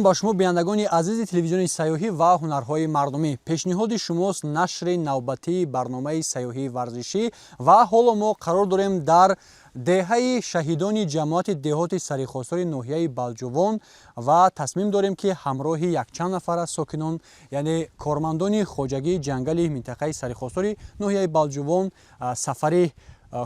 داریم با شما بینندگان عزیز تلویزیون سیاحی و هنرهای مردمی. پیشنهاد شماست نشر نوبتی برنامه سیاحی ورزشی و حالا ما قرار داریم در دهه شهیدان جماعت دهات سریخواستار ناحیه بلجوان و تصمیم داریم که همراه یک چند نفر از ساکنان یعنی کارمندان خواجگی جنگل منطقه سریخواستار ناحیه بلجوان سفری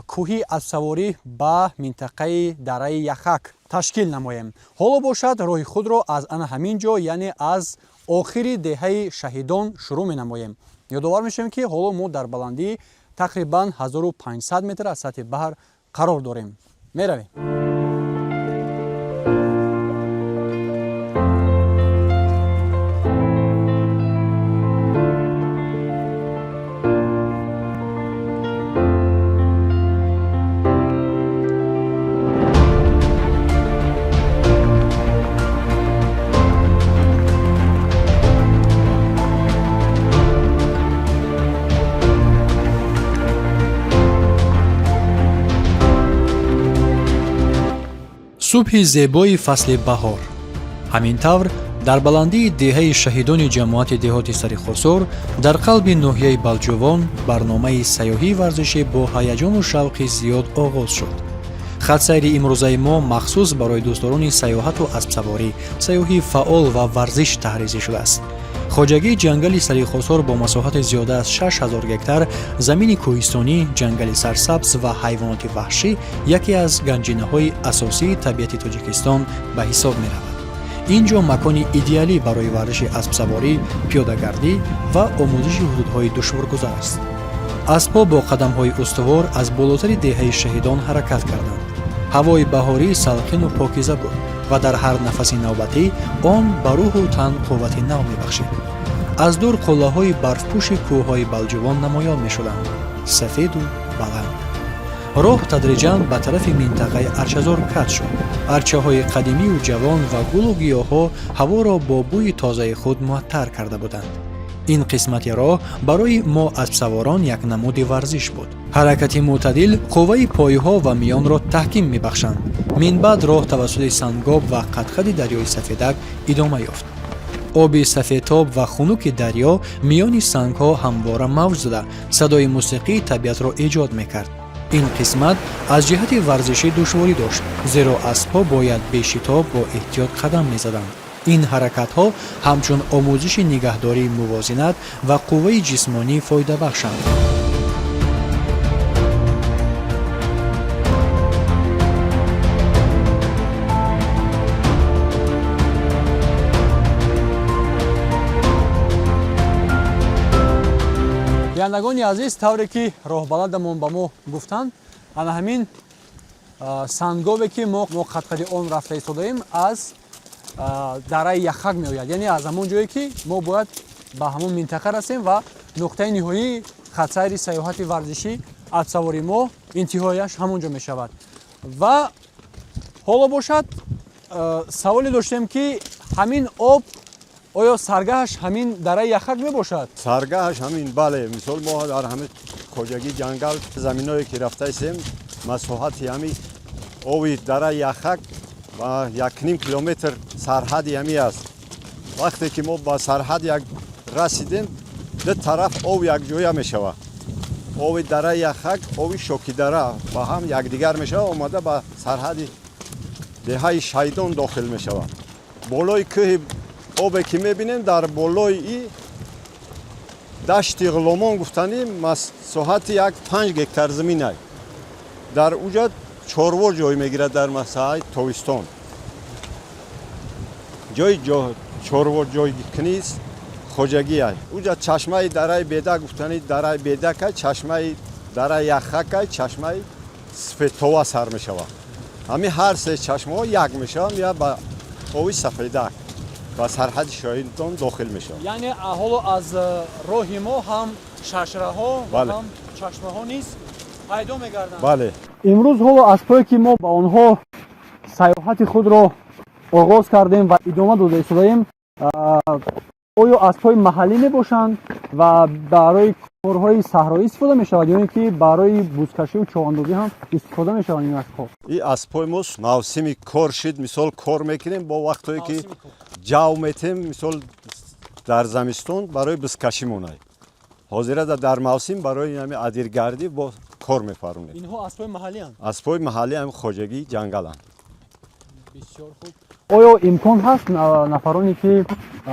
کوهی اسب‌سواری به منطقه دره یخک تشکیل نماییم. حالا باشد راه خود را از همین جا یعنی از آخر دهه شهیدان شروع می نماییم. یادآور میشیم که حالا ما در بلندی تقریبا 1500 متر از سطح بحر قرار داریم. می رویم. صبح زیبای فصل بهار. همین طور در بلندی دهه شهیدان جماعت دهات سریخواستار در قلب ناحیه بلجوان برنامه سیاحی ورزشی با هیجان و شوق زیاد آغاز شد. خط سیر امروزه ما مخصوص برای دوستداران سیاحت و اسب‌سواری، سیاحی فعال و ورزش تحریزی شده است. خواجگی جنگل سریخواستار با مساحت زیاده از 6000 هکتار زمین کوهستانی، جنگل سرسبز و حیوانات وحشی یکی از گنجینه‌های اساسی طبیعت تاجیکستان به حساب می‌رود. اینجا مکانی ایدئالی برای ورزش اسب‌سواری، پیاده‌گردی و آموزش حدودهای دشوارگذار است. اسب‌ها با قدم‌های استوار از بالاتر دهه شهیدان حرکت کردند. هوای بهاری سلخن و پاکیزه بود و در هر نفس نوبتی آن به روح و تن قوت نو می‌بخشید. از دور قله‌های برفپوش کوه‌های بلجوان نمایان می‌شدند، سفید و بلند. راه تدریجاً به طرف منطقه ارچه‌زار کج شد. ارچه‌های قدیمی و جوان و گل و گیاه‌ها هوا را با بوی تازه خود معطر کرده بودند. این قسمت راه برای ما اسب‌سواران یک نمود ورزش بود. حرکت معتدل قوه پایه‌ها و میان را تحکیم می‌بخشند. من بعد راه توسط سنگاب و قطقط دریای سفیدک ادامه یافت. آب سفیدتاب و خنک دریا میان سنگ‌ها همواره موج زده صدای موسیقی طبیعت را ایجاد می‌کرد. این قسمت از جهت ورزشی دشواری داشت، زیرا اسب‌ها باید بی‌شتاب با احتیاط قدم می‌زدند. این حرکت‌ها همچون آموزش نگهداری موازنت و قوه جسمانی فایده بخشند. بینندگان عزیز، طوری که راهبلدمون به ما گفتند، انا همین سنگابی که ما قطقط آن رفته ایستادیم از دره یخک می آید، یعنی از همون جایی که ما باید به همون منطقه رسیم و نقطه نهایی خط سیر سیاحت ورزشی اسب‌سواری ما انتهایش همونجا می شود. و حالا باشد سوالی داشتیم که همین آب آیا سرگاهش همین دره یخک می باشد؟ سرگاهش همین، بله. مثال ما در همین خواجگی جنگل زمینایی که رفته ایستیم مساحت همین آب دره یخک و 1.5 کیلومتر سرحد همی است. وقتی که ما با سرحد یک رسیدیم دو طرف آب یک جویا می شود. آب دره یخک، آب شوکی دره با هم یکدیگر می شود، آمده به سرحد دهه شهیدان داخل می شود. بالای کوه آبی که می بینیم در بالای این دشت غلامان گفتنی مساحت یک 5 هکتار زمین است. در اونجا چاروا جای میگیرد در مساحت تابستان. جای چاروا جای کنیست خواجگی است. اونجا چشمه دره بیده گفتنی دره بیده که چشمه دره یخک که چشمه سفیدتوا سر می شود. همین هر سه چشمه ها یک می شود یا به آب سفیدک و سرحد شهیدان داخل می شود. یعنی حالا از راه ما هم شرشره ها و هم چشمه ها نیست پیدا می گردند. بله. امروز حالا از پای که ما با آنها سیاحت خود را آغاز کردیم و ادامه داده ایستادیم، آیا اسب‌های محلی میباشند و برای کارهای صحرایی استفاده میشود یا اینکه برای بوزکشی و چواندازی هم استفاده میشود این اسب‌ها؟ این اسبای موس موسمی کار شد مثال کار میکنیم با وقتی که جو میتیم مثال در زمستون برای بزکشی مونای حاضر در موسم برای همین ادیرگردی با کار میفرمونیم. اینها اسب‌های محلی اند. اسبای محلی هم خوجگی جنگل اند. بسیار خوب. آیا امکان هست نفرانی که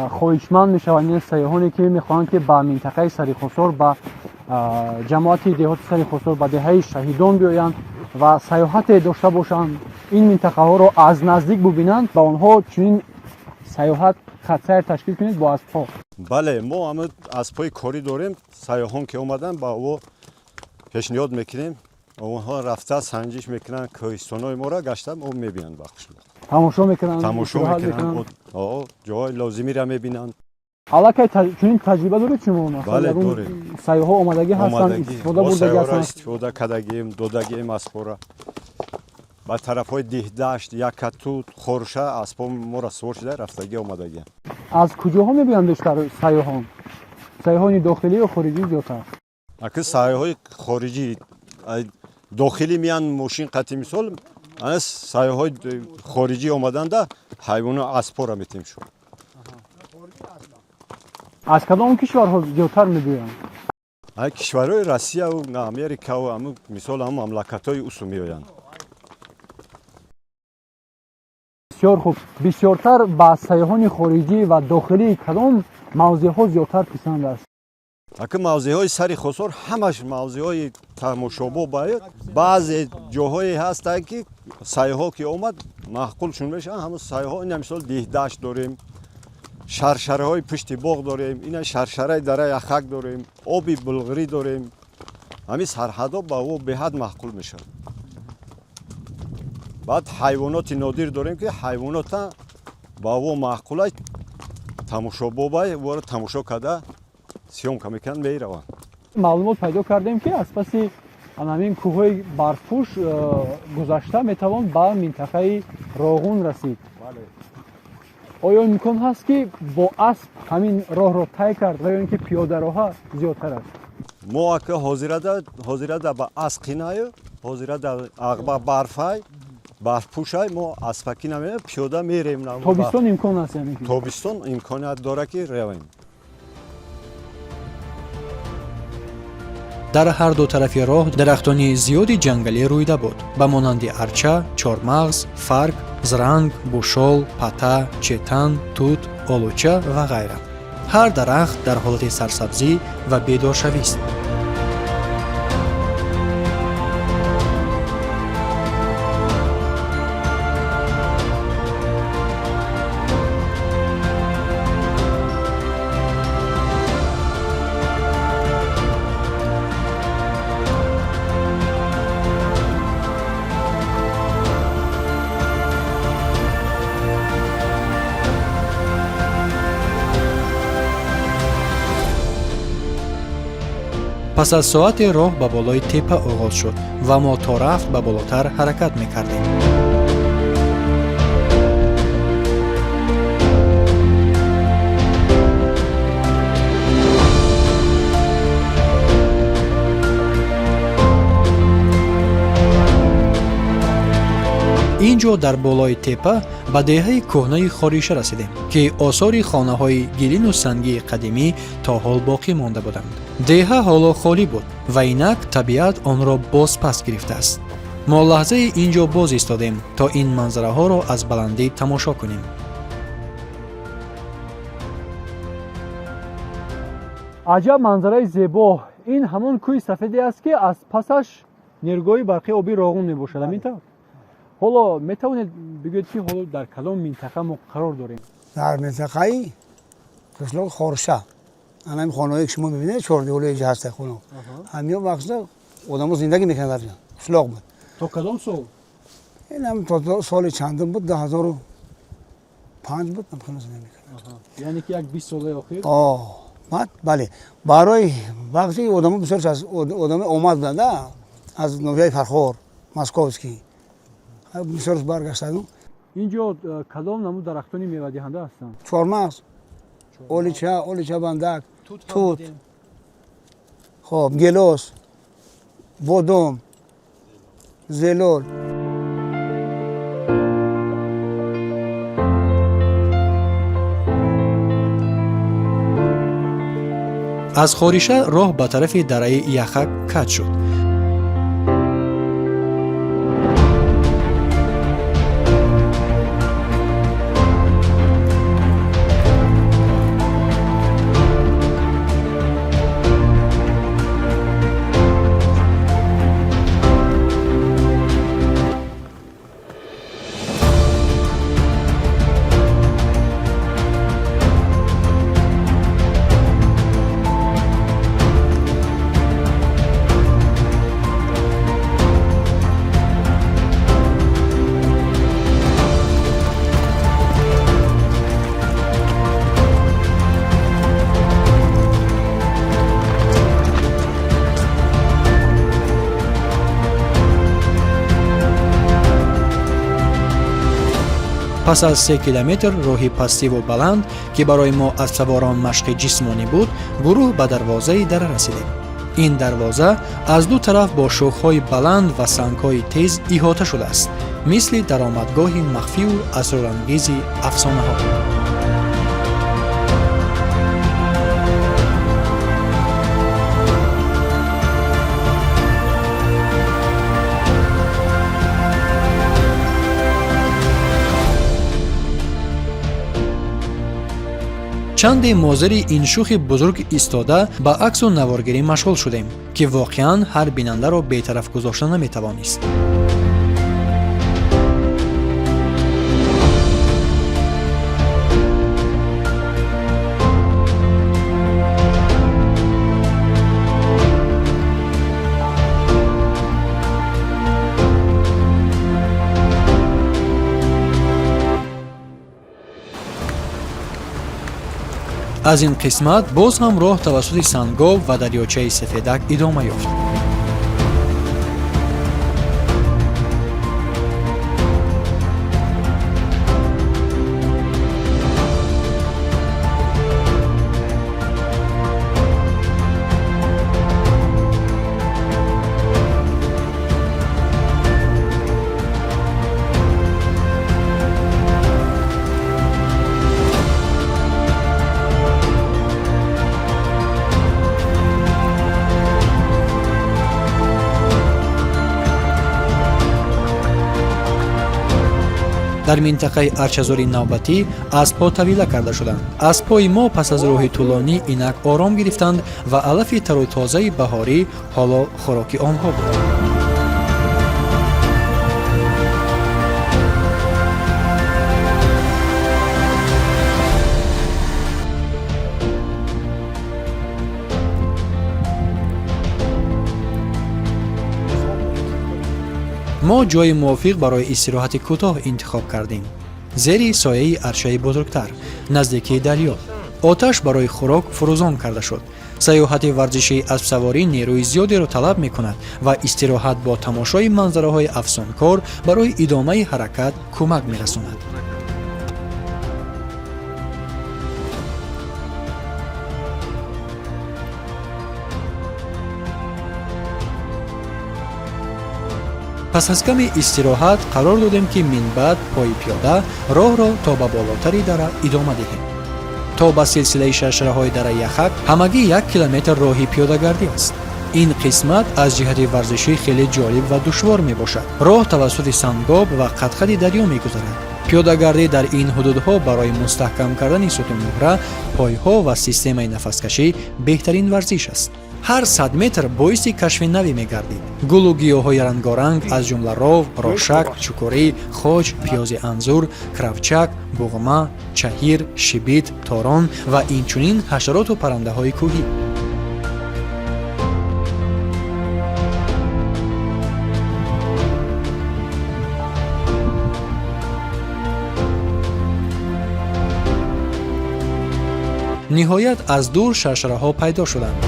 خواهشمند میشوند این سیاحانی که میخواهند که به منطقه سریخسرو به جماعت دهات سریخسرو به دهه شهیدان بیایند و سیاحت داشته باشند این منطقه ها را از نزدیک ببینند با آنها چنین سیاحت خطر تشکیل کنید با اسب‌ها؟ بله ما هم اسبای کاری داریم سیاحان که اومدن با او پیشنهاد میکنیم اونها رفته سنجش میکنن کوهستانای ما را گشتم او میبینن بخشید تماشا میکنند تماشا میکنن جای لازمی را میبینن. علاقه چنین تجربه دارید شما مثلا بله اون داریم. سیاح‌ها آمدگی هستند استفاده بردگی هستند استفاده کردگیم دادگیم اسبا با طرف های دهدشت یکتو خورشه اسبا ما را سوار شده رفتگی آمدگی. از کجاها میبینند بیشتر سیاحان داخلی و خارجی زیادتر؟ اگه سیاحای خارجی داخلی میان ماشین قطعی مثال از سیاحای خارجی آمدن ده حیوان اسبا را میتیم شو. از کدام کشورها زیادتر میبینند؟ کشورهای روسیه و امریکا و هم مثال هم مملکت‌های اوسو میآیند. بسیار خوب. بسیارتر با سیاحان خارجی و داخلی کدام موضوعها زیادتر پسند است؟ اگه موضوعهای سری خسر همش موضوعهای تماشابو باید بعضی جاهایی هست که سیاحا که اومد معقولشون بشن همه سیاحا این مثال دهدشت داریم شرشره های پشت باغ داریم این شرشره دره یخک داریم آبی بلغری داریم همین سرحدا با او به حد معقول میشن. بعد حیوانات نادر داریم که حیوانات با او معقول تماشابو باید و تماشا کرده سیومکا میکنن میروند. معلومات پیدا کردیم که از پس همین کوههای برفپوش گذشته میتوان به منطقه راغون رسید. آیا امکان هست که با اسب همین راه را طی کرد و یا اینکه پیاده راه زیادتر است؟ ما که حاضر با اسقی نایو حاضر در اغبا برفای برفپوشای ما اسبکی نمیه پیاده میریم. تابستان امکان است یعنی که تابستان امکانیت داره که رویم. дар ҳар ду тарафи роҳ дарахтони зиёди ҷангалӣ рӯйда буд ба монанди арча, чормағз, фарк, зранг, бушол, пата, четан, тут, олуча ва ғайра. ҳар дарахт дар ҳолати сарсабзӣ ва бедоршавист. пас аз соате роҳ ба болои теппа оғоз шуд ва мо то рафт ба болотар ҳаракат мекардем. ин ҷо дар болои теппа ба деҳаи кӯҳнаи хориша расидем ки осори хонаҳои гилину сангии қадимӣ то ҳол боқӣ монда буданд. деҳа ҳоло холӣ буд ва инак табиат онро бозпас гирифтааст. мо лаҳзаи ин ҷо боз истодем то ин манзараҳоро аз баландӣ тамошо кунем. аҷаб манзараи зебо! ин ҳамон кӯҳи сафеде аст ки аз пасаш нергоҳи барқи оби роғун мебошад. аминтавр ҳоло метавонед бигӯед ки ҳоло дар кадом минтақа мо қарор дорем? дар минтақаи қишлоқи хорша ҳамин хонаҳое ки шумо мебинед чордиҳолаи ҳаста хона ҳамин вақта одамо зиндагӣ мекарданд дар ҷо қишлоқ буд. то кадом сол? инам то соли чандум буд 2005 буд зиндагӣ мекардам. яъне ки як 20 соли охир? баъд бале барои вақти одамо бисёр одаме омад буданд аз ноҳияи фархор московский бисёр баргаштаду. ин ҷо кадом намуд дарахтони мевадиҳанда ҳастанд? чормағз اولیچه بندک، توت، خب گلوس، بادام، زلول. از خوریشه راه به طرف دره یخک کج شد. پس از 3 کیلومتر راهی پستی و بلند که برای ما از سواران مشق جسمانی بود، گروه به دروازه دره رسیدیم. این دروازه از دو طرف با شاخهای بلند و سنگهای تیز احاطه شده است، مثل درآمدگاه مخفی و اسرارانگیز افسانه ها. چند مازر این شوخ بزرگ ایستاده با عکس و نوارگیری مشغول شدیم که واقعا هر بیننده را بی‌طرف گذاشتن نمیتوانست. از این قسمت باز هم راه توسط سنگاب و دریاچه سفیدک ادامه یافت. در منطقه ارچه‌زاری نوبتی اسب‌ها طویله کرده شدند. اسب‌های ما پس از راهی طولانی اینک آرام گرفتند و علف تر و تازه بهاری حالا خوراک آنها بود. ما جای موافق برای استراحت کوتاه انتخاب کردیم. زیر سایه عرشه بزرگتر، نزدیکی دریا. آتش برای خوراک فروزان کرده شد. سیاحت ورزشی اسب سواری نیروی زیادی را طلب می کند و استراحت با تماشای منظره های افسانه‌کار برای ادامه حرکت کمک می رساند. پس از کمی استراحت قرار دادیم که من بعد پای پیاده راه را تا به بالاتری دره ادامه دهیم. تا به سلسله شرشره‌های دره یخک همگی 1 کیلومتر راهی پیاده‌گردی است. این قسمت از جهت ورزشی خیلی جالب و دشوار می باشد. راه توسط سنگاب و قطقه دریا می گذرد. پیاده‌گردی در این حدودها برای مستحکم کردن ستون مهره، پایها و سیستم نفس‌کشی بهترین ورزش است. هر 100 متر باعث کشف نوی می گردید. گل و گیاهای رنگارنگ از جمله راو، راشک، چکوری، خوج، پیاز انزور، کراوچک، بوغما، چهیر، شبیت، تاران و اینچنین حشرات و پرنده های کوهی. نهایت از دور شرشره ها پیدا شدند.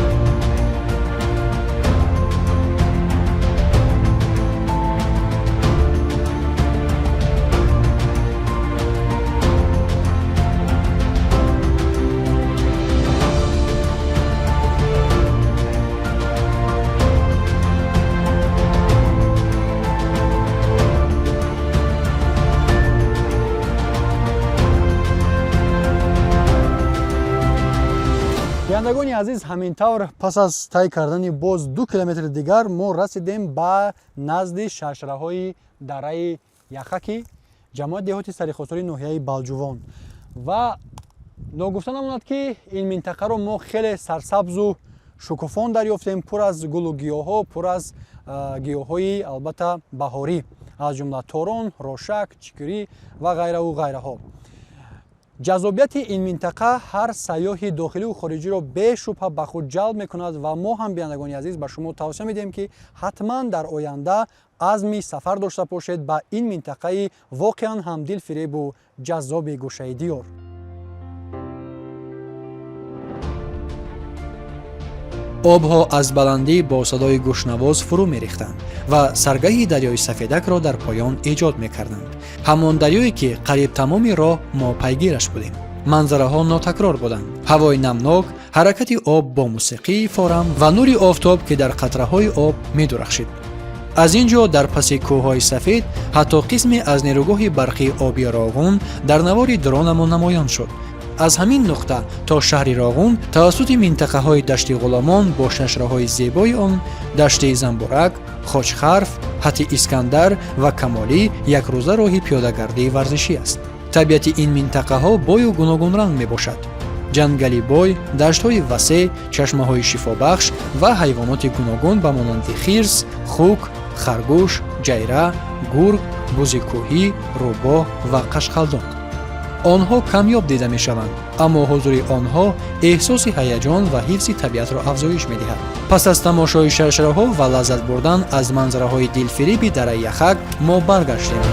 биёндагони азиз, ҳамин тавр пас аз тай кардани боз 2 километри дигар мо расидем ба назди шашраҳои дараи яхаки ҷамоати деҳоти сарихосори ноҳияи Балҷувон. ва ногуфта намонад ки ин минтақаро мо хеле сарсабзу шукуфон дарёфтем, пур аз гулу гиёҳҳо, пур аз гиёҳҳои албатта баҳорӣ, аз ҷумла торон, рошак, чикирӣ ва ғайраву ғайраҳо. ҷазобияти ин минтақа ҳар сайёҳи дохилию хориҷиро бешубҳа ба худ ҷалб мекунад ва мо ҳам биёндагони азиз ба шумо тавсия медиҳем ки ҳатман дар оянда азми сафар дошта бошед ба ин минтақаи воқеан ҳам дилфиребу ҷаззоби гӯшаи диёр. обҳо аз баландӣ бо садои гӯшнавоз фурӯ мерехтанд ва саргаҳи дарёи сафедакро дар поён эҷод мекарданд. ҳамон дарёе ки қариб тамоми роҳ мо пайгираш будем. манзараҳо нотакрор буданд. ҳавои намнок, ҳаракати об бо мусиқии форам ва нури офтоб ки дар қатраҳои об медурахшид. аз ин ҷо дар паси кӯҳҳои сафед ҳатто қисме аз нерӯгоҳи барқии оби Роғун дар навори дронамон намоён шуд. аз ҳамин нуқта то шаҳри Роғун тавассути минтақаҳои дашти Ғуламон бо шашраҳои зебои он, дашти Замбурак, Хочхарф, ҳати Искандар ва Камолӣ якрӯза роҳи пиёдагардии варзишӣ аст. табиати ин минтақаҳо бою гуногунранг мебошад. ҷангали бой, даштҳои васеъ, чашмаҳои шифобахш ва ҳайвоноти гуногун ба монанди хирс, хук, харгӯш, ҷайра, гург, бузи кӯҳӣ, рӯбоҳ ва қашқалдон. онҳо камёб дида мешаванд, аммо ҳузури онҳо эҳсоси ҳаяҷон ва ҳифзи табиатро афзоиш медиҳад. пас аз тамошои шаршараҳо ва лаззат бурдан аз манзараҳои дилфириби дараи яхак мо баргаштем.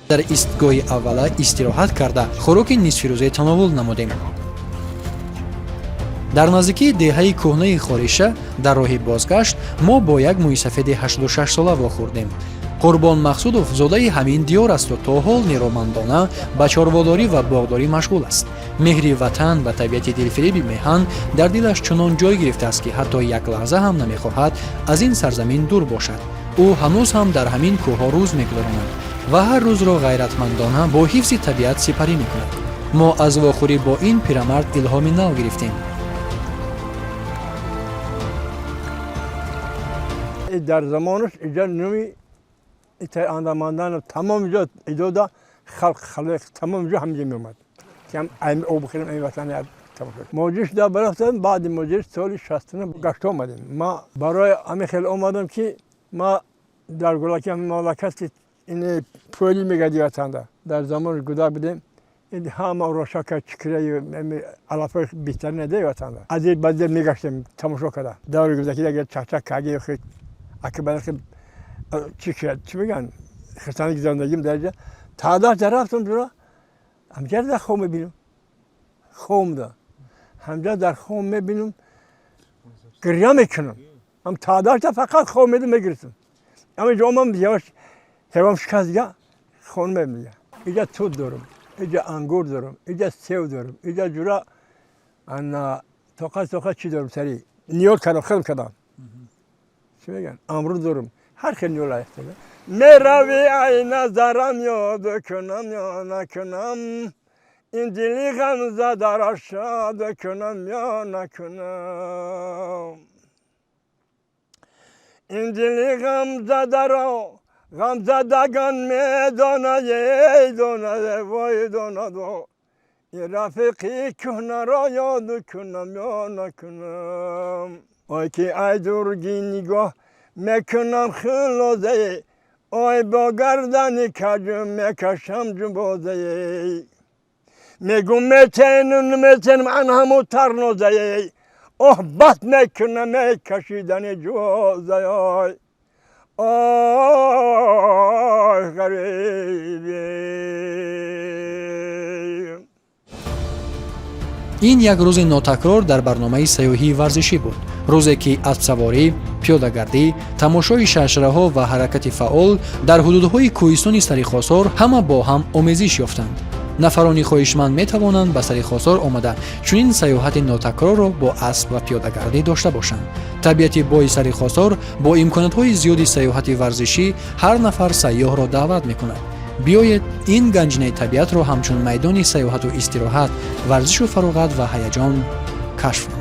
дар истгоҳи аввала истироҳат карда хӯроки нисфирӯзе тановул намудем. дар наздикии деҳаи кӯҳнаи Хориша дар роҳи бозгашт мо бо як мӯйсафеди 86 сола вохӯрдем. Қурбон Мақсудов зодаи ҳамин диёр асту то ҳол нерӯмандона ба чорводорӣ ва боғдорӣ машғул аст. меҳри ватан ва табиати дилфиреби меҳан дар дилаш чунон ҷой гирифтааст ки ҳатто як лаҳза ҳам намехоҳад аз ин сарзамин дур бошад. ӯ ҳанӯз ҳам дар ҳамин кӯҳҳо рӯз мегузаронад ва ҳар рӯзро ғайратмандона бо ҳифзи табиат сипарӣ мекунад. мо аз вохӯрӣ бо ин пирамард илҳоми нав гирифтем. در زمانش اینجا نوعی انداماندن تمام جا ایجادا خلق تمام جا همینجا می اومد که هم او بخیرم این وطن موجش دا برفتم. بعد موجش سال 60 گشت اومدیم. ما برای همین خیلی اومدم که ما در گلاکی هم مملکت این پولی میگردی وطن در زمان گدا بدیم این همه روشاک چکره علافه بیشتر نده وطن از این بعد میگشتیم تماشا کرده دور گذشته اگر چک کاگی خیلی اکبر چی میگن خرسانی زندگیم درجه تعداد رفتم جلو همجا در خوم میبینم خوم ده همجا در خوم میبینم گریه میکنم هم تعداد فقط خوم میدم میگرسم اما جامم یواش هوام شکست گه خون میمیگه اینجا توت دارم اینجا انگور دارم اینجا سیب دارم اینجا جورا انا توقع چی دارم سری نیویورک کردم خیلی کردم چی میگن امروز دارم هر خیلی نیو لایسته میروی ای نظرم یاد کنم یا نکنم این دلی غمزه در شاد کنم یا نکنم این دلی غمزه در غمزه دگان میدانه ای دانه وای دانه دو این رفیقی کنه را یاد کنم یا نکنم آی که ای درگی نگاه میکنم خلوزه آی با گردنی کجم میکشم جبازه میگم میتنم عن همو ترنوزه اوه بس میکنم میکشیدن جوازه آه غریبی. این یک روز ناتکرار در برنامه سیاحی ورزشی بود. روزی که اسب‌سواری، پیاده‌گردی، تماشای شرشره‌ها و حرکت فعال در حدودهای کوهستان سریخاسار همه با هم آمیزش یافتند. نفرانی خواهشمند می توانند به سریخاسار آمده چنین سیاحت ناتکرار را با اسب و پیاده‌گردی داشته باشند. طبیعت بای سریخاسار با امکانات‌های زیادی سیاحت ورزشی هر نفر سیاح را دعوت می‌کند. بیایید این گنجینه طبیعت را همچون میدان سیاحت و استراحت، ورزش و فراغت و هیجان کشف کنیم.